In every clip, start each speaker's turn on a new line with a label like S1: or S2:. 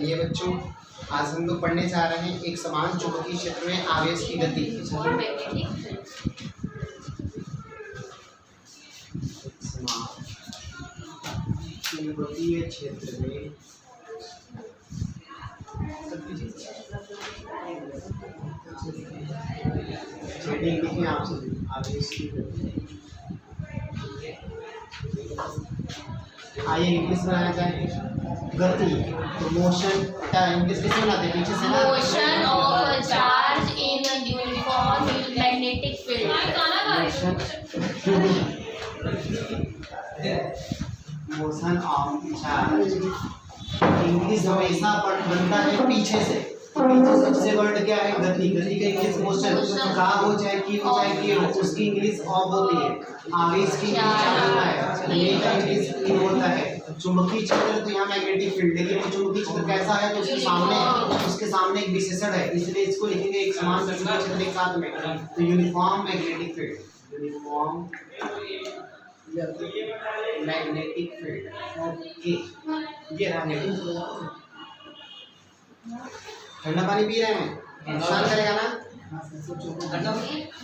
S1: चलिए बच्चों, आज हम लोग पढ़ने जा रहे हैं एक समान चुंबकीय क्षेत्र में आवेश की गति। चुंबकीय क्षेत्र में आपसे आवेश की गति। आइए इंग्लिश बनाया जाए गति। तो मोशन का इंग्लिश कैसे बनाते हैं? पीछे से ना,
S2: motion of a charge in a uniform magnetic field.
S1: Motion of charge English हमेशा बनता है पीछे से। पीछे सबसे वर्ड क्या है? गति। गति का इंग्लिश मोशन। का हो चाहे की हो चाहे की हो, उसकी इंग्लिश ऑफ होती है। आवेश की इंग्लिश इन होता है। चुंबकीय क्षेत्र तो यहाँ मैग्नेटिक फील्ड, लेकिन वो चुंबकीय क्षेत्र कैसा है तो उसके सामने एक विशेषण है, इसलिए इसको लिखेंगे एक समान चुंबकीय क्षेत्र के साथ में। तो uniform magnetic field, uniform magnetic field. Okay, ये रहा। ठंडा पानी पी रहे हैं, नुकसान करेगा ना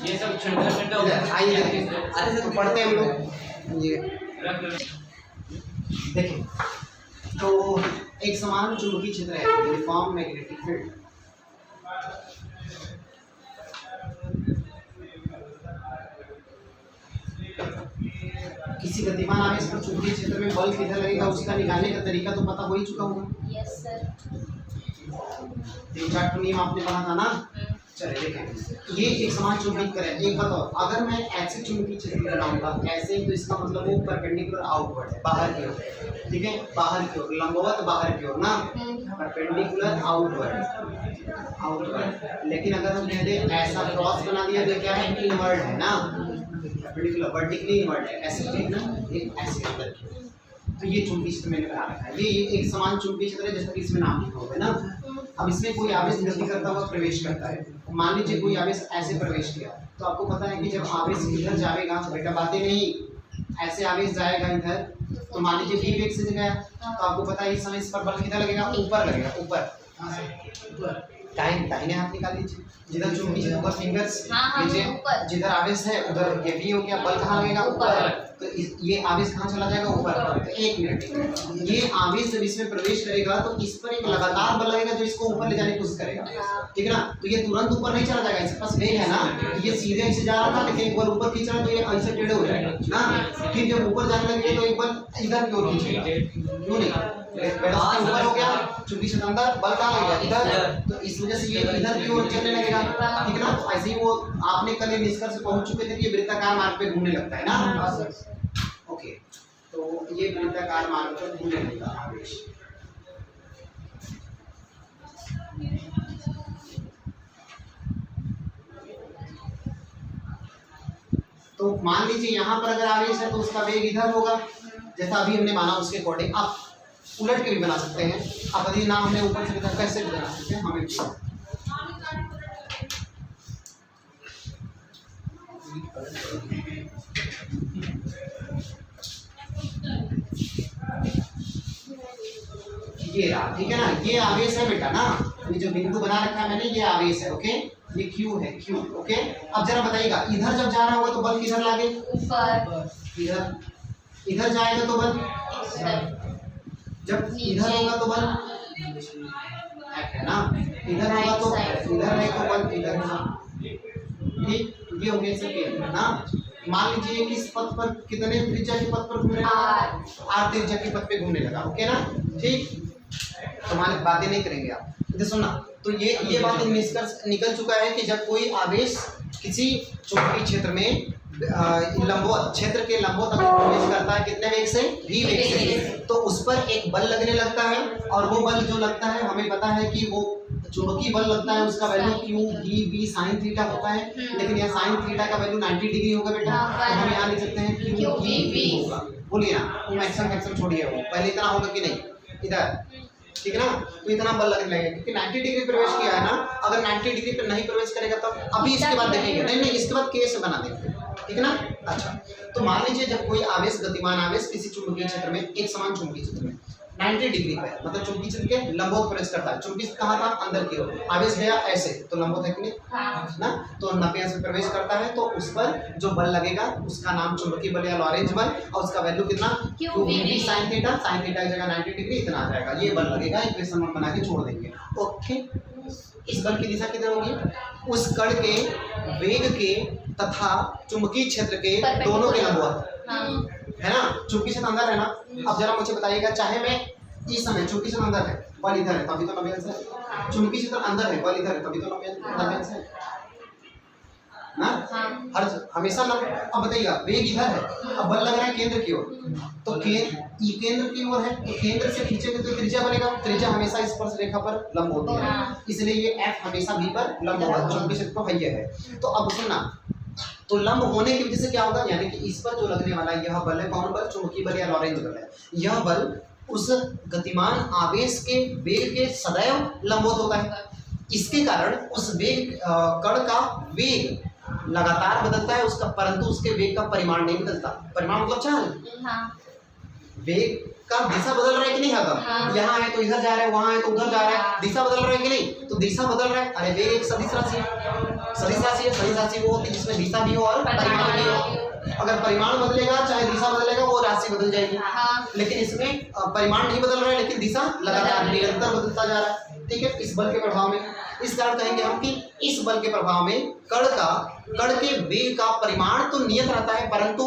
S3: ये सब ठंडा हो गया।
S1: आइए देखिए, तो पढ़ते हैं हम लोग। ये देखिए, तो एक समान चुंबकीय क्षेत्र है, यूनिफॉर्म मैग्नेटिक फील्ड। किसी गतिमान आवेश पर चुंबकीय क्षेत्र में बल किधर लगेगा उसका निकालने का तरीका तो पता हो ही चुका होगा।
S2: Yes sir.
S1: 3-4 नियम आपने पढ़ा था ना। चलिए देखें, ये एक समान चुंबकीय क्षेत्र है। एक बताओ, अगर मैं ऐसे चुंबकीय क्षेत्र बनाऊंगा ऐसे, तो इसका मतलब वो परपेंडिकुलर आउटवर्ड है, बाहर की ओर। ठीक है, बाहर की ओर, लंबवत बाहर की ओर ना, परपेंडिकुलर आउटवर्ड। लेकिन अगर हम कह दें ऐसा क्रॉस बना दिया तो क्या है? इनवर्ड है ना, परपेंडिकुलर वर्टिकली इनवर्ड है, ऐसे ठीक ना, एक ऐसे अंदर की। तो ये चुंबकीय क्षेत्र मैंने बना रखा है। ये एक समान चुंबकीय क्षेत्र है, जैसा कि इसमें नाम लिखा होगा ना। अब इसमें कोई आवेश गति करता हुआ प्रवेश करता है। मान लीजिए कोई आवेश ऐसे प्रवेश किया, तो आपको पता है कि जब आवेश इधर जाएगा, बेटा बातें नहीं, ऐसे आवेश जाएगा इधर, तो मान लीजिए v वेग से गया, तो आपको पता है इस समय इस पर बल किधर लगेगा? ऊपर लगेगा, ऊपर। दाहिने हाथ निकाल लीजिए, जिधर चुंबकीय क्षेत्र ऊपर फिंगर्स नीचे, जिधर आवेश है उधर ये भी हो गया, बल कहाँ लगेगा? ऊपर। तो ये आवेश कहाँ चला जाएगा? ऊपर। तो 1 मिनट, ये आवेश जब इसमें प्रवेश करेगा तो इस पर एक लगातार बल लगेगा जो इसको ऊपर ले जाने की कोशिश करेगा, ठीक है ना। तो ये तुरंत ऊपर नहीं चला जाएगा, इसके पास वेग है ना, ये सीधे ऐसे जा रहा था, लेकिन एक बार ऊपर खींच रहा तो ये ऐसे टेढ़े हो जाएगा ना। फिर जब ऊपर जाने लगेगा तो एक बार इधर की ओर खींचेगा, क्यों नहीं? ऊपर हो गया, चुंबकीय क्षेत्र अंदर, बल कहाँ लगेगा? इधर। तो इस वजह से ये इधर की ओर चलने लगेगा, ठीक है ना। ऐसे ही वो आपने कल निष्कर्ष पहुंच चुके थे कि ये वृत्ताकार मार्ग पे घूमने लगता है ना। ओके, तो ये वृत्ताकार मार्ग पर घूमने लगेगा आवेश। तो मान लीजिए यहाँ पर अगर आवेश है तो उसका वेग इधर होगा, जैसा अभी हमने माना उसके अकॉर्डिंग। आप उलट के भी बना सकते हैं, अब यदि ना हमने ऊपर से इधर कैसे भी बना सकते हैं, हमें ये रहा, ठीक है ना। ये आवेश है बेटा ना, ये जो बिंदु बना रखा है मैंने, ये आवेश है। ओके, ये क्यू है, क्यू। ओके, अब जरा बताइएगा, इधर जब जा रहा होगा तो बल किधर लागे?
S2: ऊपर।
S1: इधर जाएगा तो बल, जब इधर होगा तो बल है ना, इधर होगा तो इधर है तो बल इधर होगा। ठीक, ये हो गया सबके ना। मान लीजिए किस पथ पर, कितने त्रिज्या के पथ पर घूम रहे हैं? r त्रिज्या के पथ पे घूमने लगा। ओके ना, ठीक। तो मान बातें नहीं करेंगे आप, तो सुनना। तो ये बात निष्कर्ष निकल चुका है कि जब कोई आवेश किसी चुंबकीय क्षेत्र में लंबवत क्षेत्र के लंबवत अगर प्रवेश करता है, कितने वेग से? v वेग से, तो उस पर एक बल लगने लगता है। और वो बल जो लगता है, हमें पता है कि वो चुंबकीय बल लगता है, उसका value q v b sin theta होता है। लेकिन यहाँ sin थीटा का वैल्यू 90 डिग्री होगा बेटा, तो हम यहाँ लिख सकते हैं q v b होगा। बोलिए ना, वो मैक्सिमम छोड़िए, वो पहले इतना होगा कि नहीं? इधर, ठीक है ना। तो इतना बल लगने लगेगा क्योंकि 90 डिग्री प्रवेश किया है ना। अगर 90 डिग्री पर नहीं प्रवेश करेगा तब अभी इसके बाद देखेंगे, नहीं इसके बाद केस बना देंगे, ठीक है ना। अच्छा, तो मान लीजिए जब कोई आवेश, गतिमान आवेश किसी चुंबकीय क्षेत्र में, एक समान चुंबकीय क्षेत्र में 90 डिग्री पे, मतलब चुंबकीय क्षेत्र के लंबवत प्रवेश करता है। चुंबकीय क्षेत्र कहाँ था? अंदर की ओर। आवेश गया ऐसे, तो लंबवत है कि नहीं?
S2: हाँ।
S1: ना, तो 90 अंश में प्रवेश करता है, तो उस पर जो बल लगेगा उसका नाम चुंबकीय बल या लॉरेंज बल, और उसका वैल्यू कितना? QV sin theta. sin theta की जगह 90 डिग्री इतना आ जाएगा। ये बल लगेगा, इक्वेशन हम बना के छोड़ देंगे। ओके, इस बल की दिशा किधर होगी? उस कण के वेग के तथा चुंबकीय क्षेत्र के दोनों के लंबवत,
S2: हाँ।
S1: है ना? चुंबकीय क्षेत्र अंदर है ना। अब जरा मुझे बताइएगा, चाहे मैं इस समय चुंबकीय क्षेत्र अंदर है, बल इधर है, तभी तो 90 अंश है। चुंबकीय क्षेत्र अंदर है, बल इधर है, तभी तो 90 अंश है ना। हर हमेशा अब बताइएगा, वेग इधर है, अब बल लग रहा है केंद्र की ओर, तो केंद्र की ओर है, तो केंद्र से खींचेंगे तो त्रिज्या बनेगा। त्रिज्या हमेशा स्पर्श रेखा पर लंब होती है, इसलिए ये F हमेशा V पर लंब होगा। चुंबकीय क्षेत्र तो है। तो अब सुनना, तो लंब होने की वजह से क्या होगा, यानी कि इस पर जो लगने वाला यह बल है, कौन बल? चुंबकीय बल या लॉरेंज बल है। यह बल उस गतिमान आवेश के वेग के सदैव लंबवत होता है। इसके कारण उस वेग कण का वेग लगातार बदलता है उसका, परंतु उसके वेग का परिमाण नहीं बदलता। परिमाण मतलब चाल।
S2: हाँ।
S1: वेग का दिशा बदल रहा है कि नहीं?
S2: हाँ।
S1: यहाँ है तो इधर जा रहा है, वहाँ है तो उधर जा रहा है, दिशा बदल रहा है कि नहीं? तो दिशा बदल रहा है। अरे वेग एक सदिश राशि है। सदिश राशि है, सदिश राशि वो होती है जिसमें दिशा भी हो और परिमाण भी हो। अगर परिमाण बदलेगा चाहे दिशा बदलेगा, वो राशि बदल जाएगी।
S2: हाँ।
S1: लेकिन इसमें परिमाण नहीं बदल रहा है, लेकिन दिशा लगातार निरंतर बदलता जा रहा है। ठीक है, इस बल के प्रभाव में, इस कारण कहेंगे हम कि इस बल के प्रभाव में कण के वेग का परिमाण तो नियत रहता है, परंतु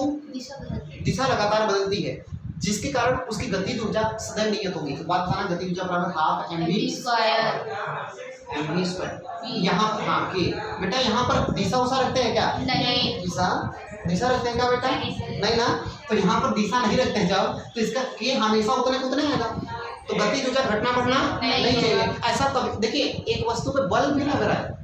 S1: दिशा लगातार बदलती है, जिसके कारण उसकी गतिज ऊर्जा सदैव नियत होगी। तो बात था ना, गतिज ऊर्जा बराबर हाफ mv स्क्वायर। यहाँ हाँ के बेटा, यहाँ पर दिशा उसा रखते हैं क्या?
S2: नहीं।
S1: दिशा रखते हैं क्या बेटा? नहीं ना। तो यहाँ पर दिशा नहीं रखते हैं जब, तो इसका के हमेशा उतने आएगा, तो गतिज ऊर्जा घटना बढ़ना नहीं चाहिए। ऐसा तब देखिए, एक वस्तु पे बल भी लग रहा है।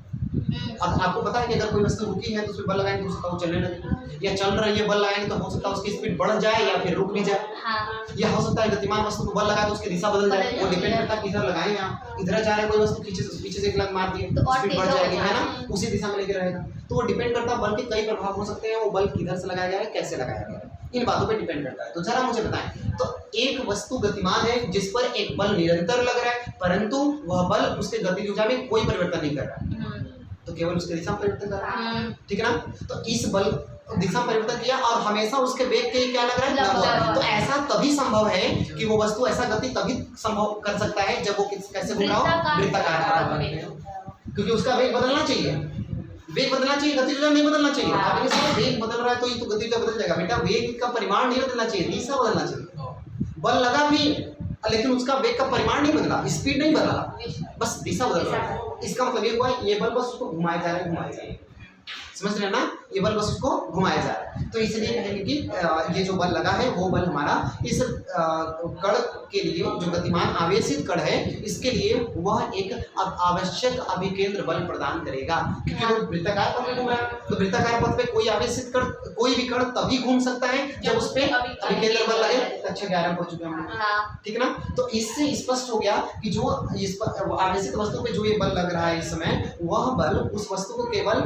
S1: अब आपको पता है कि अगर कोई वस्तु रुकी है तो उसमें बल लगाएंगे तो हो सकता है वो चलने लगे, या चल रही है बल लगाएंगे तो हो सकता है उसकी स्पीड बढ़ जाए या फिर रुक भी जाए।
S2: हाँ।
S1: या हो सकता है गतिमान वस्तु को बल लगाए तो उसकी दिशा बदल जाए। वो डिपेंड करता है किधर लगाएं। आप इधर जा रहे हैं, कोई वस्तु पीछे से एक लग मार दिए तो स्पीड बढ़ जाएगी, है ना, उसी दिशा में लेके रहेगा। तो वो डिपेंड करता है, बल के कई प्रभाव हो सकते हैं, वो बल किधर से लगाया जाए, कैसे लगाया जाए, इन बातों पे डिपेंड करता है। तो जरा मुझे बताएं, तो एक वस्तु गतिमान है जिस पर एक बल निरंतर लग रहा है, परंतु वह बल उसके गतिज ऊर्जा में कोई परिवर्तन नहीं कर रहा है, तो केवल उसके दिशा में परिवर्तन कर रहा है। ठीक है ना। तो इस बल दिशा परिवर्तन किया और हमेशा उसके वेग के क्या लग रहा है? लंबवत। तो ऐसा तभी संभव है कि वो वस्तु ऐसा गति तभी संभव कर सकता है जब वो कैसे घूम रहा हो? वृत्ताकार, क्योंकि उसका वेग बदलना चाहिए। वेग बदलना चाहिए, गति ऊर्जा नहीं बदलना चाहिए। आप ये सब वेग बदल रहा है तो ये तो गति ऊर्जा बदल जाएगा बेटा। वेग का परिमाण नहीं बदलना चाहिए, दिशा बदलना चाहिए। बल लगा भी लेकिन उसका वेग का परिमाण नहीं बदला, स्पीड नहीं बदला, बस दिशा बदल रहा है। इसका मतलब ये हुआ ये बल बस उसको घुमाया जा रहा है, समझ रहे हैं ना? ये बल बस उसको घुमाया जा रहा है। तो इसलिए कहेंगे कि ये जो बल लगा है वो बल हमारा इस कण के लिए, जो गतिमान आवेशित कण है, इसके लिए वह एक आवश्यक अभिकेंद्र बल प्रदान करेगा, क्योंकि वो वृत्ताकार पथ में घूम रहा है। तो वृत्ताकार पथ पे कोई आवेशित कण, कोई भी कण तभी घूम सकता है जब उस पे अभिकेंद्र बल लगे। कक्षा 11 पढ़ चुके हम, ठीक है ना। तो इससे स्पष्ट हो गया कि जो इस आवेशित वस्तु पे जो ये बल लग रहा है इस समय, वह बल उस वस्तु को केवल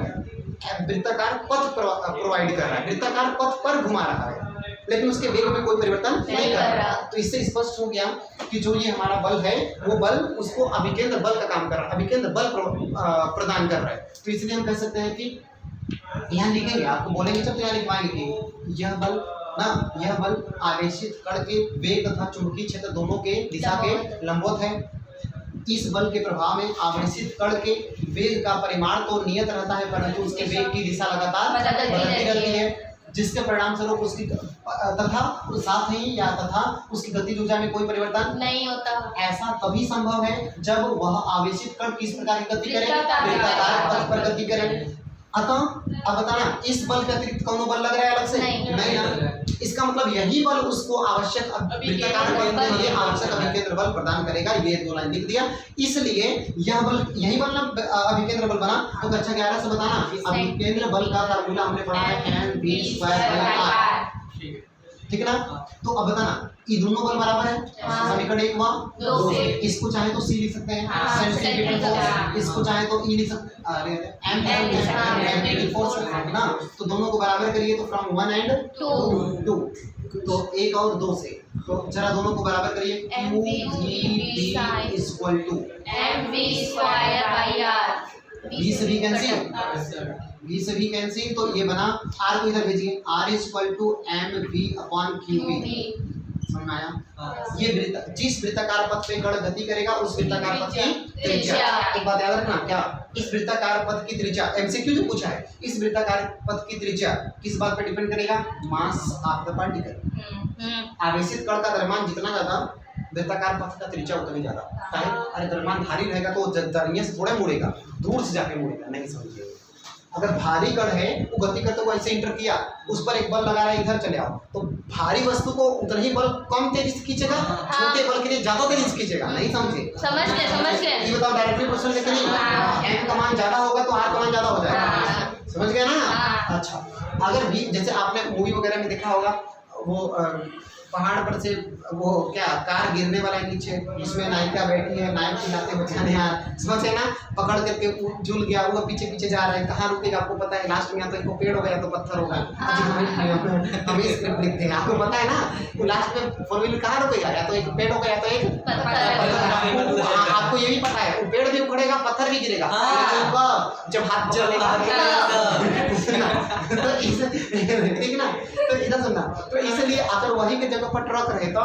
S1: वृत्ताकार पथ प्रोवाइड कर रहा है, वृत्ताकार पथ पर घुमा रहा है, लेकिन उसके वेग में कोई परिवर्तन नहीं कर रहा। तो इससे स्पष्ट हो गया कि जो ये हमारा बल है वो बल उसको अभिकेंद्र बल का काम कर रहा है, अभिकेंद्र बल प्रदान कर रहा है। तो इसलिए हम कह सकते हैं कि यहाँ लिखेंगे, आपको बोलेंगे जब तो यहाँ लिखवाएंगे कि यह बल ना, यह बल आवेशित कण के वेग तथा चुंबकीय क्षेत्र दोनों के दिशा के लंबवत है। इस बल के प्रभाव में आवेशित कण के वेग का परिमाण तो नियत रहता है, परंतु उसके वेग की दिशा लगातार बदलती रहती है, जिसके परिणाम स्वरूप उसकी तथा उसकी गतिज ऊर्जा में कोई परिवर्तन नहीं होता। ऐसा तभी संभव है जब वह आवेशित कण किस प्रकार की गति करे? वृत्ताकार पथ पर गति करे। अतः अब बताना, इस बल के अतिरिक्त कौन बल लग रहा है अलग से? नहीं ना। इसका मतलब यही बल उसको आवश्यक वृत्ताकार केंद्र के लिए आवश्यक अभिकेंद्र बल प्रदान करेगा। ये दो लाइन लिख दिया। इसलिए यह बल, यही बल ना अभिकेंद्र बल बना। तो कक्षा 11 से बताना, अभिकेंद्र बल का फार्मूला हमने पढ़ा है mv²/r। ठीक है ना। तो अब बताना ये दोनों बल बराबर है,
S2: हाँ।
S1: समीकरण 1 व
S2: दो
S1: 2
S2: से।
S1: इसको चाहे तो सी लिख सकते हैं,
S2: हाँ,
S1: सेंट्रीफ्यूगल
S2: centrifugal,
S1: फोर्स,
S2: हाँ।
S1: इसको चाहे तो ई लिख सकते हैं, अरे एम
S2: हाँ,
S1: मैग्नेटिक फोर्स है ना। तो दोनों को बराबर करिए तो फ्रॉम 1 एंड
S2: टू।
S1: 2 तो 1 और 2 से, तो जरा दोनों को बराबर करिए,
S2: MV
S1: QVB
S2: sin
S1: equal to
S2: MV square by R।
S1: V से V कैंसिल, V से V कैंसिल, तो ये बना R को इधर भेजिए, R equal to MV upon QV। समझ में आया। ये वृत्त जिस वृत्ताकार पथ पे कण गति करेगा उस वृत्ताकार पथ की त्रिज्या। एक बात याद रखना, क्या इस वृत्ताकार पथ की त्रिज्या एमसीक्यू जो पूछा है, इस वृत्ताकार पथ की त्रिज्या किस बात पर डिपेंड करेगा, मास ऑफ द पार्टिकल। आवेशित कण का द्रव्यमान जितना ज्यादा वृत्ताकार पथ का त्रिज्या उतनी ज्यादा, काहे अरे द्रव्यमान भारी रहेगा तो जरिए से थोड़ा मुड़ेगा, दूर से जाके मुड़ेगा, नहीं समझिए। अगर भारी कण है वो गति करते हुए ऐसे इंटर किया, उस पर एक बल लगा रहा है, इधर चले आओ, तो भारी वस्तु को उतना ही बल कम तेजी से खींचेगा, छोटे बल के लिए ज्यादा तेजी से खींचेगा, नहीं समझे।
S2: समझ गए।
S1: ये बताओ डायरेक्टली क्वेश्चन लेके नहीं, एम का मान ज्यादा होगा तो आर का मान ज्यादा हो जाएगा, समझ गए ना। अच्छा अगर भी जैसे आपने मूवी वगैरह में देखा होगा, वो पहाड़ पर से वो क्या कार गिरने वाला है नीचे, उसमें नायिका बैठी है, नायक चिल्लाते बचाने यार, समझे ना, पकड़ करके झूल गया, वो पीछे पीछे जा रहा है, कहाँ रुकेगा आपको पता है, लास्ट में या तो इसको पेड़ होगा या तो पत्थर होगा। हमें स्क्रिप्ट लिखते हैं, आपको पता है ना, वो लास्ट में फोर व्हीलर कहाँ रुकेगा, या तो एक पेड़ होगा या तो एक पत्थर। आपको ये भी पता है वो पेड़ भी उखड़ेगा, पत्थर भी गिरेगा, जब हाथ चलेगा ठीक ना। तो इधर सुनना, तो इसलिए अगर वही के जगह पर ट्रक रहे तो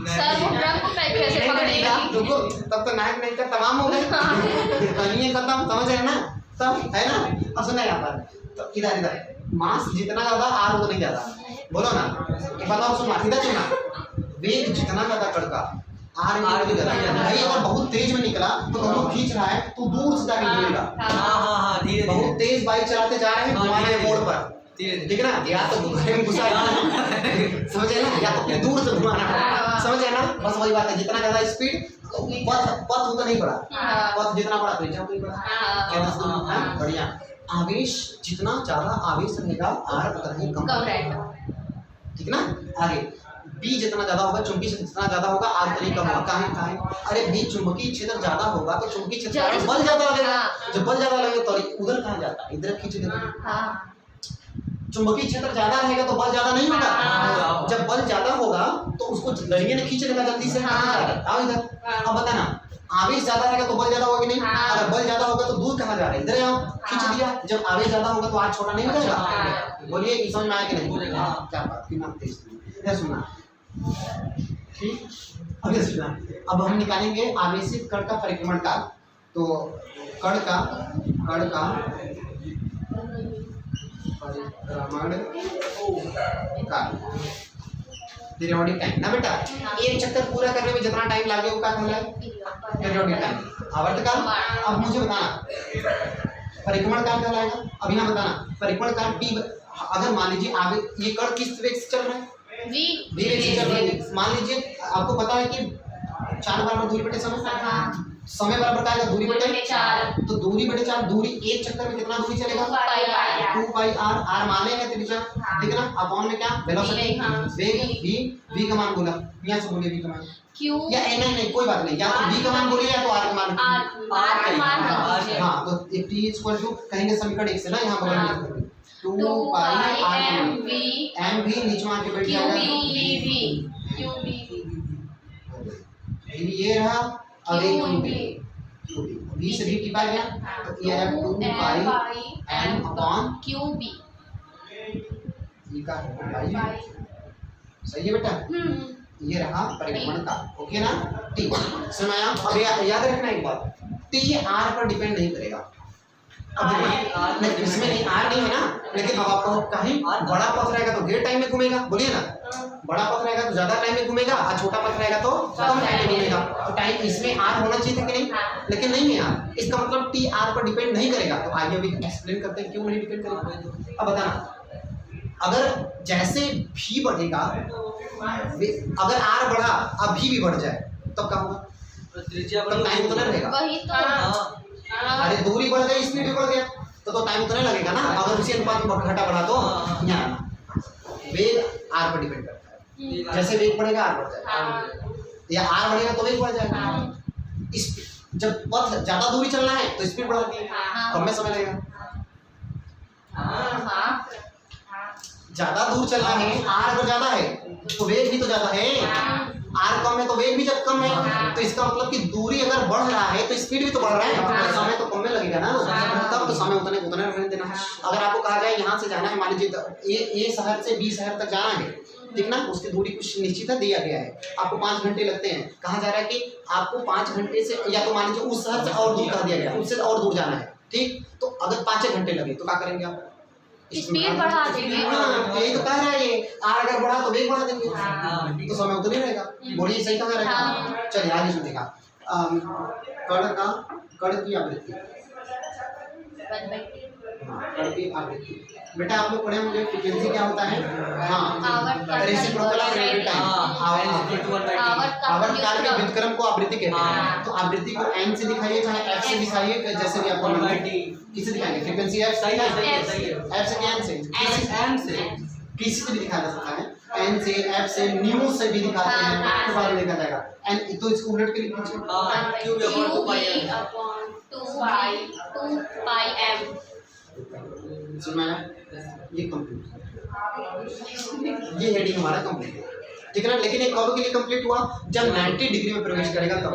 S2: सर वो ट्रक को कैसे पकड़ेगा?
S1: देखो तब तो नायक नहीं का तमाम हो गए, कहानी खत्म, समझ रहे ना, तब है ना। अब सुना यहाँ पर, तो इधर मास जितना ज्यादा आर उतना ज्यादा, बोलो ना, बताओ सुना, इधर सुना, वेग जितना ज्यादा कड़का आर भी ज्यादा। भाई अगर बहुत तेज में निकला तो दोनों खींच रहा है तो दूर से जाके गिरेगा। बहुत तेज बाइक चलाते जा रहे हैं घुमाने मोड़ पर, ठीक है ना, या तो घुमाने में घुसा समझे ना, या तो फिर दूर से घुमाना, समझे ना। बस वही बात है, जितना ज्यादा स्पीड पथ उतना नहीं बढ़ा, पथ जितना बढ़ा त्रिज्या उतनी बढ़ा। बढ़िया, आवेश जितना ज्यादा आवेश रहेगा आर उतना ही कम रहेगा, ठीक ना। आगे बी जितना ज्यादा होगा, चुंबकीय क्षेत्र जितना ज्यादा होगा, आर उतना ही कम होगा। काहे अरे भी चुंबकीय क्षेत्र ज्यादा होगा तो चुंबकीय क्षेत्र बल ज्यादा लगेगा, जब बल ज्यादा लगेगा तो उधर कहाँ जाता है, इधर खींच देगा। चुंबकीय क्षेत्र ज्यादा रहेगा तो बल ज्यादा नहीं होगा, जब बल ज्यादा होगा तो उसको लड़िए ने खींच लेगा जल्दी से, आओ इधर। अब बताना, आवेश ज्यादा रहेगा तो बल ज्यादा होगा कि नहीं, अगर बल ज्यादा होगा तो दूर कहाँ जा रहा है, इधर आओ, खींच दिया। जब आवेश ज्यादा होगा तो आर छोटा नहीं हो जाएगा, बोलिए ये समझ में आया कि नहीं, क्या बात की नाम तेज सुना, ठीक। अभी सुना, अब हम निकालेंगे आवेशित कण का परिक्रमण काल। तो कण का परिक्रमण काल, पीरियोडिक टाइम ना बेटा, एक चक्कर पूरा करने में जितना टाइम लगे वो क्या कहलाए, पीरियोडिक टाइम, आवर्तकाल। अब मुझे बताना परिक्रमण काल कहलाएगा। अब यहाँ बताना परिक्रमण काल टी, अगर मान लीजिए आगे ये कण किस वेग से चल रहा है, वेग से चल रहा है। मान लीजिए आपको पता है कि 4 बराबर दूरी बटे समय बराबर क्या है, दूरी बटे 4, तो दूरी बटे 4, दूरी एक चक्कर में कितना दूरी चलेगा, 2 पाई आर, आर मानेगा त्रिज्या, ठीक है ना, अपॉन में क्या वेलोसिटी, वेग, v का मान बोला, यहाँ से बोलिए v का मान
S2: q
S1: या नहीं कोई बात नहीं, या तो v का मान बोलिए या तो r का मान,
S2: r का मान।
S1: हाँ तो t इक्वल टू कहेंगे समीकरण 1 से ना, यहाँ बगल में 2 पाई r m v नीचे आके बैठ जाएगा, ये रहा। अब एक v से v की पाई गया तो ये है 2 पाई m अपॉन
S2: qb,
S1: ये का पाई, सही है बेटा। ये रहा परिक्रमण का, ओके ना। ठीक समय अब याद रखना एक बात, तो ये आर पर डिपेंड नहीं करेगा, अब नहीं इसमें नहीं आर नहीं है ना, लेकिन अब आपको कहीं बड़ा पथ रहेगा तो ढेर टाइम में घूमेगा, बोलिए ना, बड़ा पथ रहेगा तो ज्यादा टाइम में घूमेगा और छोटा पथ रहेगा तो कम टाइम में घूमेगा। तो टाइम इसमें आर होना चाहिए था कि नहीं, लेकिन नहीं है आर, इसका मतलब टी आर पर डिपेंड नहीं करेगा। तो आइए अभी एक्सप्लेन करते हैं क्यों नहीं डिपेंड करेगा। अब बताना, अगर जैसे भी बढ़ेगा, अगर आर बढ़ा अब भी बढ़ जाए तब क्या होगा, तब टाइम उतना रहेगा,
S2: वही तो।
S1: अरे दूरी बढ़ गई स्पीड भी बढ़ गया तो टाइम उतना लगेगा ना। अगर उसी अनुपात में घटा बढ़ा तो यहाँ वेग आर पर डिपेंड करता है। जैसे वेग बढ़ेगा आर बढ़ जाएगा,
S2: हाँ
S1: या आर बढ़ेगा तो वेग बढ़ जाएगा।
S2: हाँ
S1: जब पथ ज्यादा दूरी चलना है तो स्पीड बढ़ा दी,
S2: हाँ।
S1: कम में समय लगेगा।
S2: हाँ
S1: ज्यादा दूर चलना है, आर अगर ज्यादा है तो वेग भी तो ज्यादा है, आर कम है तो वेग भी जब कम है, तो इसका मतलब कि दूरी अगर बढ़ रहा है तो स्पीड भी तो बढ़ रहा है, तो समय तो कम में लगेगा ना, तब तो समय उतने उतने रहने देना है। अगर आपको कहा जाए यहाँ से जाना है, मान लीजिए ए शहर से बी शहर तक जाना है, ठीक ना, उसकी दूरी कुछ निश्चित है, दिया गया है, आपको 5 घंटे लगते हैं, कहा जा रहा है कि आपको 5 घंटे से, या तो मान लीजिए उस शहर से और दूर कहा दिया गया, उससे और दूर जाना है, ठीक, तो अगर 5 घंटे लगे तो क्या करेंगे आप?
S2: स्पीड बढ़ा देंगे।
S1: हाँ, यही तो कह रहा है ये, आर अगर बढ़ा तो वेग बढ़ा देंगे, तो समय उतना ही रहेगा। बोलिए सही कहाँ रहेगा? चलिए आगे सुनिएगा। कण की आवृत्ति, कण की आवृत्ति, बेटा आप लोग पढ़े होंगे फ्रीक्वेंसी क्या होता है? हाँ, रेसिप्रोकल ऑफ रिलेटिव टाइम, आवर्त काल के व्युत्क्रम को आवृत्ति कहते हैं। तो आवृत्ति को n से दिखाइए चाहे f से दिखाइए, जैसे भी आपको किसे दिखाएंगे? फ्रीक्वेंसी f
S3: सही है, सही है, सही है।
S1: f से क्या n से?
S3: एम से
S1: किसी से भी दिखाया जा सकता है, n से, f से, न्यू से भी दिखाते हैं, तो बाद में देखा जाएगा। n तो इसको उलट के लिख लीजिए,
S3: cube upon 2 pi m.
S2: Two pi m.
S1: सुना है? ये कंप्लीट, ये हेडिंग हमारा कंप्लीट है, ठीक है ना। लेकिन एक कब के लिए कंप्लीट हुआ? जब 90 डिग्री में प्रवेश करेगा तब।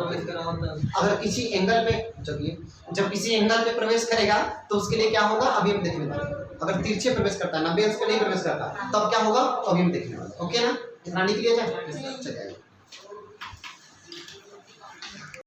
S1: अगर किसी एंगल पे, जब किसी एंगल पे प्रवेश करेगा तो उसके लिए क्या होगा अभी हम देखने वाले हैं। अगर तिरछे प्रवेश करता है, 90 अंश पे नहीं प्रवेश करता, तब क्या होगा तो अभी हम देखने वाले हैं। ओके ना, इतना लिख लिया जाए, चलिए।